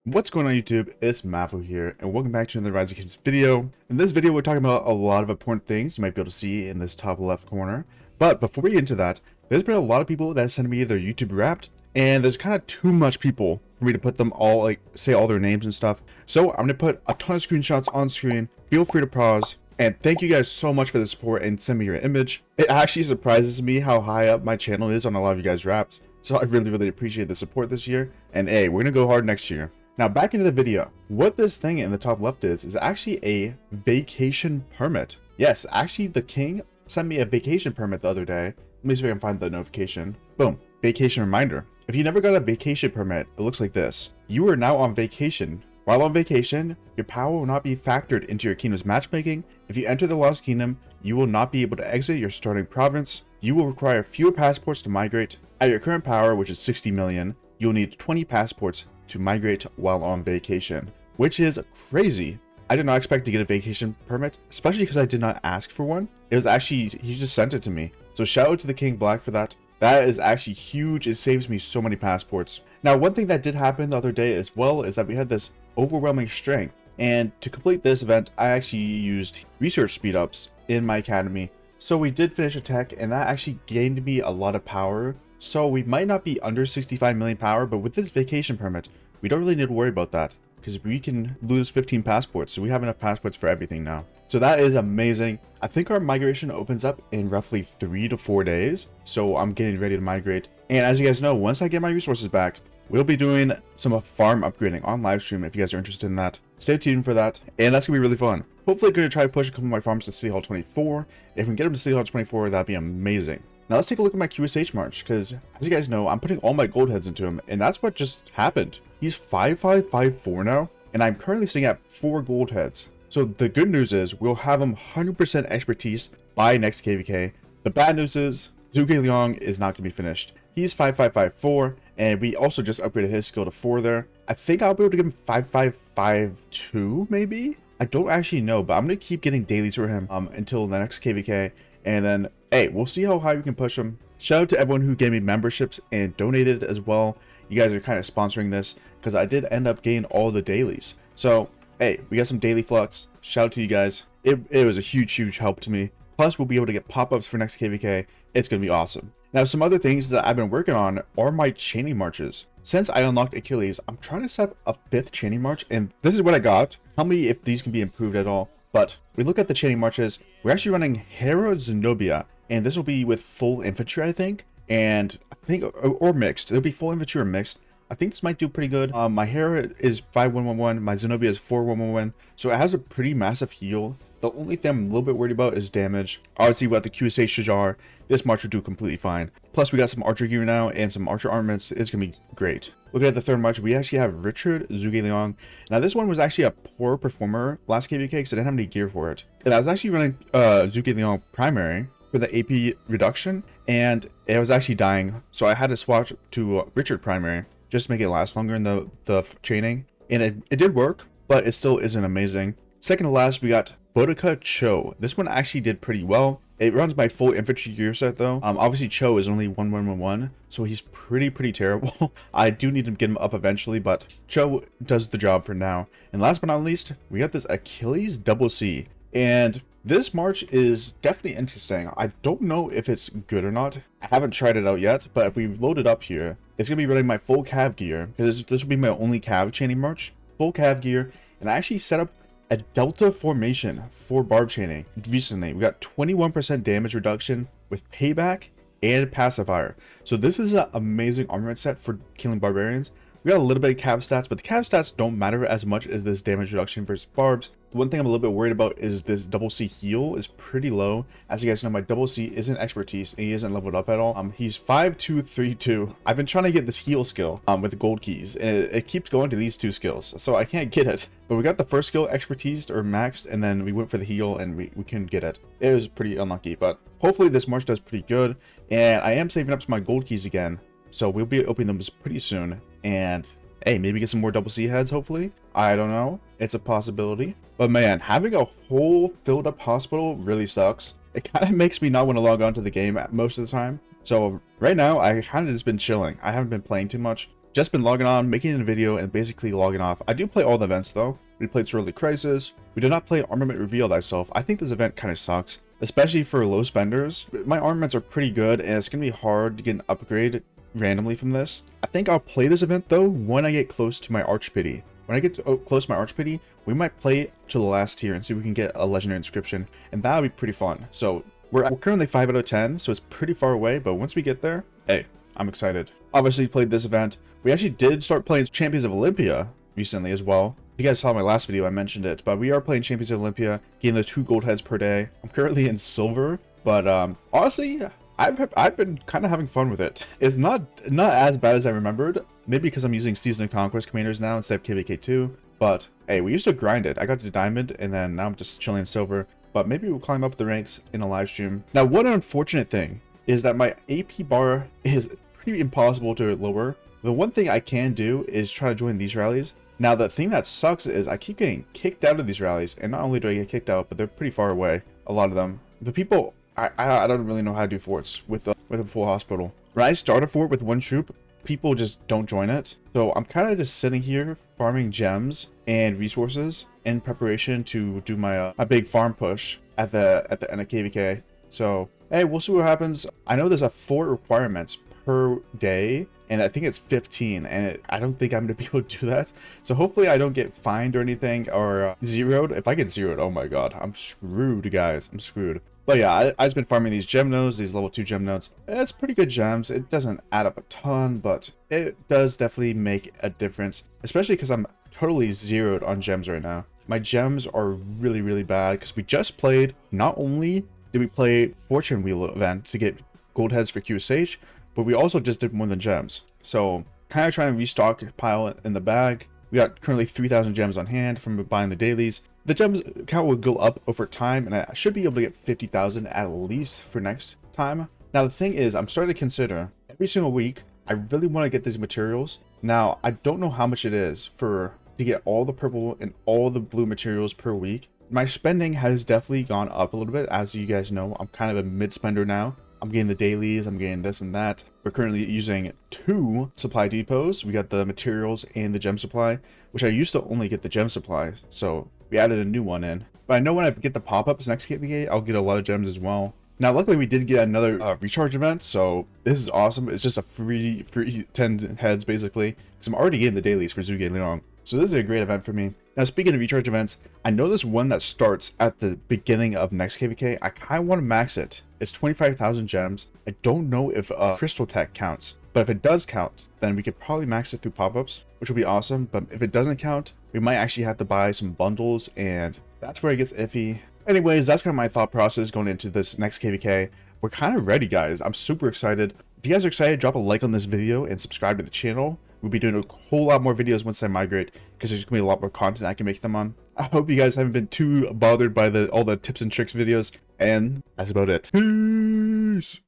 What's going on YouTube? It's Maffu here, and welcome back to another Rising Kids video. In this video, we're talking about a lot of important things you might be able to see in this top left corner. But before we get into that, there's been a lot of people that sent me their YouTube Wrapped, and there's kind of too much people for me to put them all, say all their names and stuff. So I'm going to put a ton of screenshots on screen. Feel free to pause. And thank you guys so much for the support and send me your image. It actually surprises me how high up my channel is on a lot of you guys' Wraps. So I really appreciate the support this year. And hey, we're going to go hard next year. Now back into the video. What this thing in the top left is actually a vacation permit. Yes, actually the king sent me a vacation permit the other day. Let me see if I can find the notification. Boom, vacation reminder. If you never got a vacation permit, it looks like this. You are now on vacation. While on vacation, your power will not be factored into your kingdom's matchmaking. If you enter the Lost Kingdom, you will not be able to exit your starting province. You will require fewer passports to migrate. At your current power, which is 60 million, you'll need 20 passports to migrate while on vacation, which is crazy. I did not expect to get a vacation permit, especially because I did not ask for one. It was actually, he just sent it to me. So shout out to the King Black for that. That is actually huge. It saves me so many passports. Now, one thing that did happen the other day as well is that we had this overwhelming strength. And to complete this event, I actually used research speedups in my academy. So we did finish a tech, and that actually gained me a lot of power. So we might not be under 65 million power, but with this vacation permit, we don't really need to worry about that because we can lose 15 passports. So we have enough passports for everything now. So that is amazing. I think our migration opens up in roughly 3 to 4 days. So I'm getting ready to migrate. And as you guys know, once I get my resources back, we'll be doing some farm upgrading on live stream if you guys are interested in that. Stay tuned for that. And that's gonna be really fun. Hopefully I'm gonna try to push a couple of my farms to City Hall 24. If we can get them to City Hall 24, that'd be amazing. Now let's take a look at my QSH March, because as you guys know, I'm putting all my gold heads into him, and that's what just happened. He's 5554 now, and I'm currently sitting at 4 gold heads. So the good news is we'll have him 100% expertise by next KVK. The bad news is Zhuge Liang is not going to be finished. He's 5554, and we also just upgraded his skill to 4 there. I think I'll be able to give him 5552 maybe? I don't actually know, but I'm going to keep getting dailies for him until the next KVK. And then, hey, we'll see how high we can push them. Shout out to everyone who gave me memberships and donated as well. You guys are kind of sponsoring this because I did end up getting all the dailies. So, hey, we got some daily flux. Shout out to you guys. It was a huge help to me. Plus, we'll be able to get pop-ups for next KVK. It's going to be awesome. Now, some other things that I've been working on are my chaining marches. Since I unlocked Achilles, I'm trying to set up a 5th chaining march, and this is what I got. Tell me if these can be improved at all. But we look at the chaining marches. We're actually running Hera Zenobia, and this will be with full infantry, I think. And I think, or mixed. It'll be full infantry or mixed. I think this might do pretty good. My Hera is 5111. My Zenobia is 4111. So it has a pretty massive heal. The only thing I'm a little bit worried about is damage. Obviously, with the QSA Shajar, this march will do completely fine. Plus, we got some archer gear now and some archer armaments. It's going to be great. Looking at the third march, we actually have Richard Zhuge Liang. Now, this one was actually a poor performer last KVK because I didn't have any gear for it. And I was actually running Zhuge Liang primary for the AP reduction, and it was actually dying. So I had to switch to Richard primary just to make it last longer in the chaining. And it did work, but it still isn't amazing. Second to last, we got Boudica Cho. This one actually did pretty well. It runs my full infantry gear set though. Obviously Cho is only 1111, so he's pretty terrible. I do need to get him up eventually, but Cho does the job for now. And last but not least, we got this Achilles Double C. And this march is definitely interesting. I don't know if it's good or not. I haven't tried it out yet, but if we load it up here, it's gonna be running my full cav gear, because this will be my only cav chaining march. Full cav gear, and I actually set up a delta formation for barb chaining recently. We got 21% damage reduction with payback and pacifier. So this is an amazing armament set for killing barbarians. We got a little bit of cav stats, but the cav stats don't matter as much as this damage reduction versus barbs. The one thing I'm a little bit worried about is this double C heal is pretty low. As you guys know, my double C isn't expertise and he isn't leveled up at all. He's 5232. I've been trying to get this heal skill with the gold keys, and it keeps going to these 2 skills, so I can't get it. But we got the first skill expertise or maxed, and then we went for the heal and we couldn't get it. It was pretty unlucky, but hopefully this march does pretty good. And I am saving up some of my gold keys again, so we'll be opening them pretty soon. And hey, maybe get some more double C heads, hopefully. I don't know. It's a possibility. But man, having a whole filled up hospital really sucks. It kind of makes me not want to log on to the game most of the time. So right now, I kind of just been chilling. I haven't been playing too much. just been logging on, making a video, and basically logging off. I do play all the events though. We played Surly Crisis. We did not play Armament Reveal Thyself. I think this event kind of sucks, especially for low spenders. My armaments are pretty good, and it's going to be hard to get an upgrade randomly from this. I think I'll play this event though when I get close to my Archpity. When I get close to my Archpity, we might play to the last tier and see if we can get a legendary inscription, and that would be pretty fun. So we're currently 5 out of 10, so it's pretty far away, but once we get there, hey, I'm excited. Obviously played this event. We actually did start playing Champions of Olympia recently as well. If you guys saw my last video, I mentioned it, but we are playing Champions of Olympia, getting the 2 gold heads per day. I'm currently in silver, but honestly, I've been kind of having fun with it. It's not as bad as I remembered. Maybe because I'm using Season of Conquest commanders now instead of KVK2. But hey, we used to grind it. I got to diamond, and then now I'm just chilling in silver. But maybe we'll climb up the ranks in a live stream. Now, one unfortunate thing is that my AP bar is pretty impossible to lower. The one thing I can do is try to join these rallies. Now, the thing that sucks is I keep getting kicked out of these rallies, and not only do I get kicked out, but they're pretty far away. A lot of them. The people, I don't really know how to do forts with a full hospital. When I start a fort with 1 troop, people just don't join it. So I'm kind of just sitting here farming gems and resources in preparation to do my my big farm push at the end of KVK. So hey, we'll see what happens. I know there's a 4 requirements per day, and I think it's 15, and I don't think I'm gonna be able to do that. So hopefully I don't get fined or anything, or zeroed. If I get zeroed, oh my god, I'm screwed, guys. I'm screwed. But yeah, I've just been farming these gem nodes, these level 2 gem nodes. It's pretty good gems. It doesn't add up a ton, but it does definitely make a difference, especially because I'm totally zeroed on gems right now. My gems are really, really bad because we just played, not only did we play Fortune Wheel event to get gold heads for QSH, but we also just did more than gems. So kind of trying to restock pile in the bag. We got currently 3,000 gems on hand from buying the dailies. The gems count will go up over time, and I should be able to get 50,000 at least for next time. Now the thing is, I'm starting to consider every single week, I really want to get these materials. Now I don't know how much it is to get all the purple and all the blue materials per week. My spending has definitely gone up a little bit. As you guys know, I'm kind of a mid spender now. I'm getting the dailies, I'm getting this and that. We're currently using 2 supply depots. We got the materials and the gem supply, which I used to only get the gem supply. So we added a new one in. But I know when I get the pop-ups next KVK, I'll get a lot of gems as well. Now, luckily we did get another recharge event, so this is awesome. It's just a free 10 heads basically, because I'm already getting the dailies for Zhuge Liang. So this is a great event for me. Now, speaking of recharge events, I know there's one that starts at the beginning of next KVK. I kind of want to max it. It's 25,000 gems. I don't know if Crystal Tech counts, but if it does count, then we could probably max it through pop-ups, which will be awesome. But if it doesn't count, we might actually have to buy some bundles, and that's where it gets iffy. Anyways, that's kind of my thought process going into this next KVK. We're kind of ready, guys. I'm super excited. If you guys are excited, drop a like on this video and subscribe to the channel. We'll be doing a whole lot more videos once I migrate, because there's gonna be a lot more content I can make them on. I hope you guys haven't been too bothered by all the tips and tricks videos, and that's about it. Peace!